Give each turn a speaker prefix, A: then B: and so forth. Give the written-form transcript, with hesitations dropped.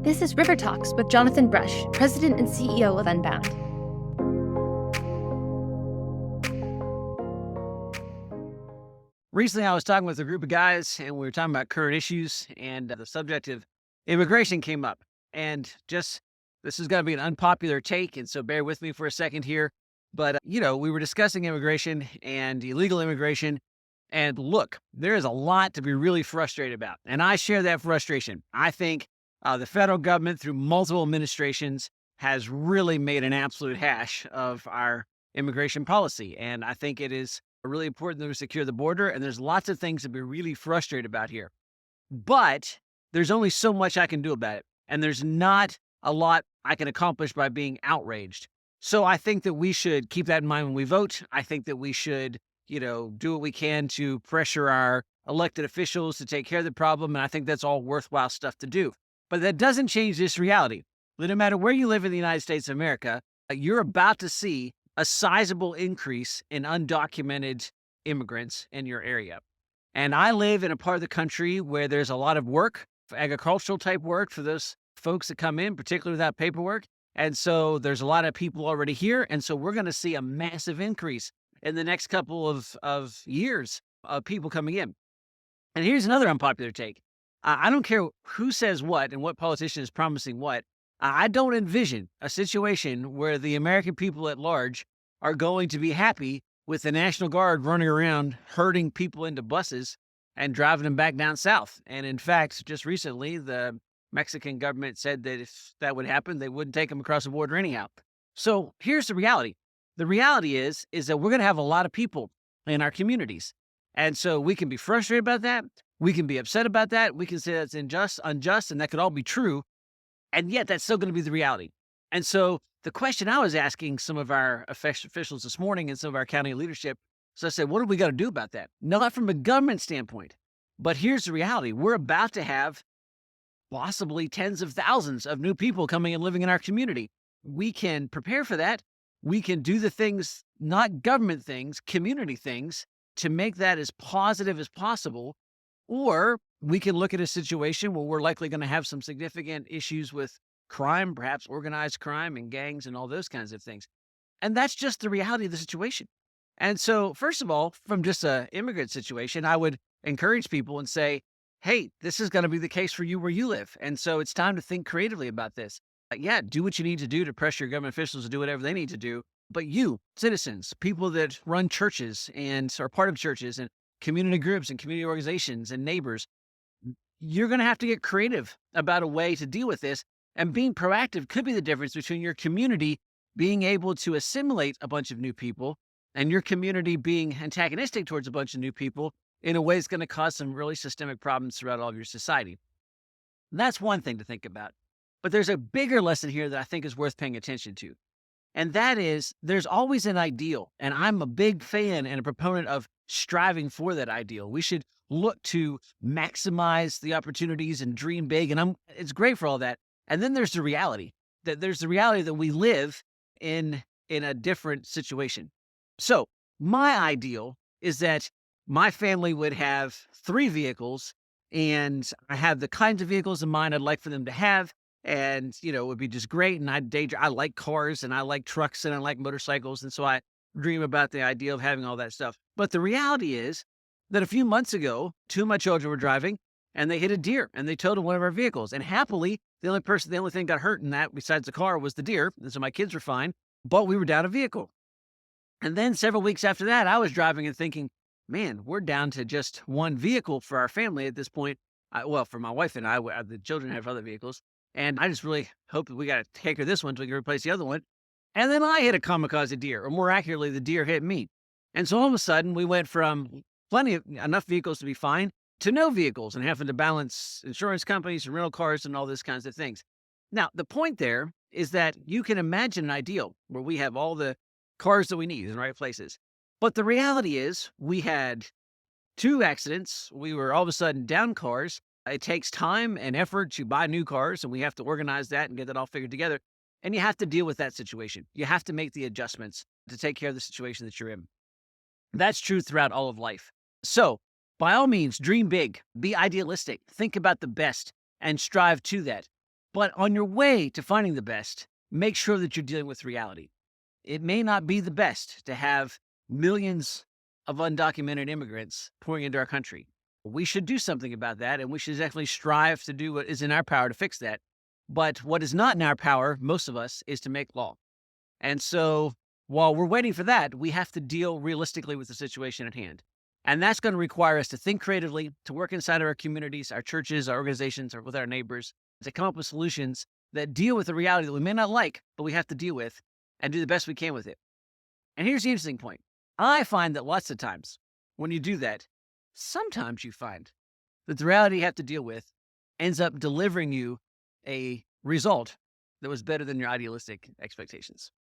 A: This is RiverTalks with Jonathan Brush, President and CEO of Unbound.
B: Recently, I was talking with a group of guys, and we were talking about current issues, and the subject of immigration came up. And just this is going to be an unpopular take, and so bear with me for a second here. But, we were discussing immigration and illegal immigration. And look, there is a lot to be really frustrated about. And I share that frustration. I think the federal government, through multiple administrations, has really made an absolute hash of our immigration policy. And I think it is really important that we secure the border. And there's lots of things to be really frustrated about here. But there's only so much I can do about it. And there's not a lot I can accomplish by being outraged. So I think that we should keep that in mind when we vote. I think that we should do what we can to pressure our elected officials to take care of the problem. And I think that's all worthwhile stuff to do. But that doesn't change this reality that no matter where you live in the United States of America, you're about to see a sizable increase in undocumented immigrants in your area. And I live in a part of the country where there's a lot of work, agricultural type work for those folks that come in, particularly without paperwork. And so there's a lot of people already here. And so we're going to see a massive increase in the next couple of years of people coming in. And here's another unpopular take. I don't care who says what and what politician is promising what. I don't envision a situation where the American people at large are going to be happy with the National Guard running around herding people into buses and driving them back down south. And in fact, just recently, the Mexican government said that if that would happen, they wouldn't take them across the border anyhow. So here's the reality. The reality is that we're going to have a lot of people in our communities. And so we can be frustrated about that. We can be upset about that. We can say that's unjust, and that could all be true. And yet that's still going to be the reality. And so the question I was asking some of our officials this morning and some of our county leadership, so I said, what do we got to do about that? Not from a government standpoint, but here's the reality. We're about to have possibly tens of thousands of new people coming and living in our community. We can prepare for that. We can do the things, not government things, community things, to make that as positive as possible. Or we can look at a situation where we're likely going to have some significant issues with crime, perhaps organized crime and gangs and all those kinds of things. And that's just the reality of the situation. And so, first of all, from just an immigrant situation, I would encourage people and say, hey, this is going to be the case for you where you live. And so it's time to think creatively about this. Do what you need to do to pressure your government officials to do whatever they need to do. But you, citizens, people that run churches and are part of churches and community groups and community organizations and neighbors, you're going to have to get creative about a way to deal with this. And being proactive could be the difference between your community being able to assimilate a bunch of new people and your community being antagonistic towards a bunch of new people in a way that's going to cause some really systemic problems throughout all of your society. And that's one thing to think about. But there's a bigger lesson here that I think is worth paying attention to. And that is, there's always an ideal. And I'm a big fan and a proponent of striving for that ideal. We should look to maximize the opportunities and dream big. And it's great for all that. And then there's the reality that we live in a different situation. So my ideal is that my family would have 3 vehicles, and I have the kinds of vehicles in mind I'd like for them to have. And, it would be just great. And I like cars and I like trucks and I like motorcycles. And so I dream about the idea of having all that stuff. But the reality is that a few months ago, 2 of my children were driving and they hit a deer and they totaled one of our vehicles. And happily, the only thing got hurt in that besides the car was the deer. And so my kids were fine, but we were down a vehicle. And then several weeks after that, I was driving and thinking, man, we're down to just one vehicle for our family at this point. For my wife and I, the children have other vehicles. And I just really hope that we got to take her this one so we can replace the other one. And then I hit a kamikaze deer, or more accurately, the deer hit me. And so all of a sudden, we went from enough vehicles to be fine to no vehicles and having to balance insurance companies and rental cars and all those kinds of things. Now, the point there is that you can imagine an ideal where we have all the cars that we need in the right places. But the reality is we had 2 accidents. We were all of a sudden down cars. It takes time and effort to buy new cars, and we have to organize that and get that all figured together. And you have to deal with that situation. You have to make the adjustments to take care of the situation that you're in. That's true throughout all of life. So, by all means, dream big, be idealistic, think about the best, and strive to that. But on your way to finding the best, make sure that you're dealing with reality. It may not be the best to have millions of undocumented immigrants pouring into our country. We should do something about that, and we should definitely strive to do what is in our power to fix that. But what is not in our power, most of us, is to make law. And so while we're waiting for that, we have to deal realistically with the situation at hand. And that's going to require us to think creatively, to work inside of our communities, our churches, our organizations, or with our neighbors, to come up with solutions that deal with the reality that we may not like, but we have to deal with and do the best we can with it. And here's the interesting point. I find that lots of times when you do that, sometimes you find that the reality you have to deal with ends up delivering you a result that was better than your idealistic expectations.